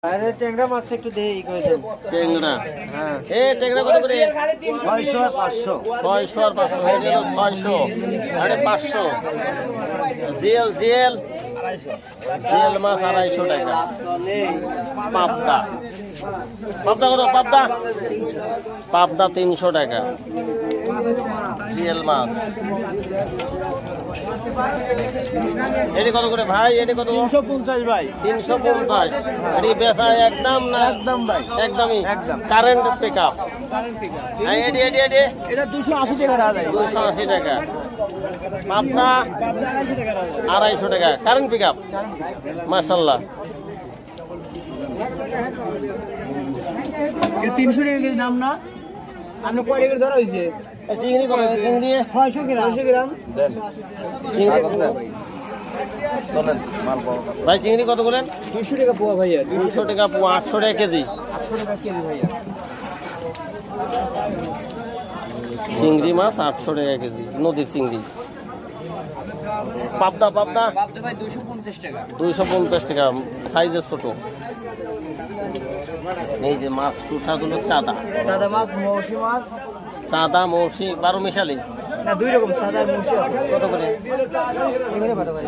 আরে ট্যাংরা মাছটা একটু দেই করে দেন। ট্যাংরা এ ট্যাংরা কত করে? 600 আর 500। 600 আর 500 হয়ে গেল 600 আরে 500। জিএল জিএল জিএল মাছ 250 টাকা। পাবদা পাবদা কত? পাবদা পাবদা 300 টাকা। জিএল মাছ এটি কত করে ভাই? এটি কত? 350 ভাই। 350। এটি বেচা একদম না? একদম ভাই, একদমই একদম। Current pickup. হ্যাঁ এটি এটি এটি এটা 280 টাকা রাখা যায়। 280 টাকা। পাবদা 250 টাকা কারেন্ট পিকআপ। মাশাআল্লাহ। 300 টাকা কেজি দাম না? আপনি কয় টাকা ধরা হইছে? চিংড়ি কত? চিংড়ি 600 গ্রাম। 600 গ্রাম দেন। ভাই চিংড়ি কত বলেন? 200 টাকা পোয়া ভাইয়া। 200 টাকা পোয়া। 800 টাকা কেজি। 800 টাকা কেজি ভাইয়া। চিংড়ি মাছ 800 টাকা কেজি, নদীর চিংড়ি। পাবদা পাবদা বাপতে ভাই 250 টাকা। 250 টাকা, সাইজের ছোট। এই যে মাছ সুস্বাদুলো চাঁদা। সাদা মাছ, মৌসি মাছ। চাঁদা মৌসি 12 মিশালি না, দুই রকম সাদা আর মৌসি আছে। কত করে? এবারে ভালো ভাই।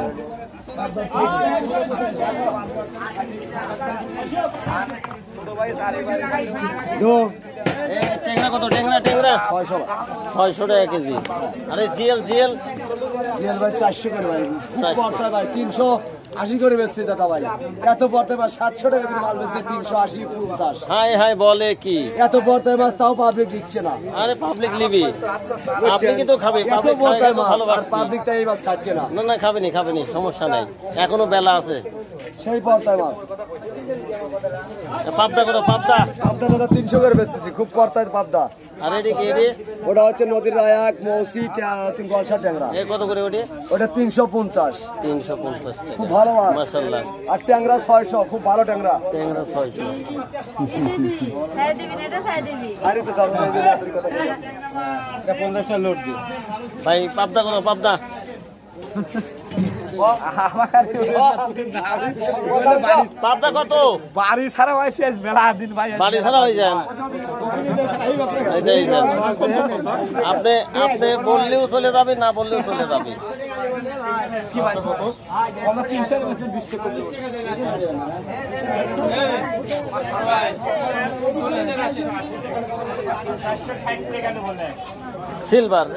ট্যাংরা কত? ট্যাংরা ট্যাংরা 600 টাকা কেজি। আরে জিএল জিএল জিয়াল ভাই 400 করে ভাই। 400 ভাই 380 করে বেচছে দাদা ভাই। এত পড়তে ভাই 700 টাকা করে মাল বেচছে 380 50। হাই হাই বলে কি? এত পড়তে মাছ তাও পাবলিক দিচ্ছে না। আরে পাবলিক লিবি, আপনি কি তো খাবে? এত পাবলিক পড়তে খাবে মাছ ভালো আর পাবলিক তাই এই মাছ খাচ্ছে না। না না খাবেনি খাবেনি, সমস্যা নাই, এখনো বেলা আছে। সেই পড়তে মাছ। পাবদা কত? পাবদা পাবদা দাদা 300 করে বেচতেছি, খুব পড়তায় পাবদা। আর এটি কি? এটি ওটা হচ্ছে নদীর রায়াক, মৌসি, গলসা ট্যাংরা। এ কত করে? ওটি ওটা 350। 350 খুব টাকা। ভালো মাছ। মাশাআল্লাহ। আর ট্যাংরা 600, খুব ভালো ট্যাংরা। ট্যাংরা 600। আরে তো দাদা এটা 50 লোড দি ভাই পাবদা কত? পাবদা পাবদা কত? বাড়ি ছাড়া ভাই শেষ মেলা দিন ভাই। বাড়ি ছাড়া হয়ে যান। আপনি আপনি বললেও চলে যাবে, না বললেও চলে যাবে। কি ভাই কত? আমরা 300 এর মধ্যে 20 টাকা দেব। সিলভার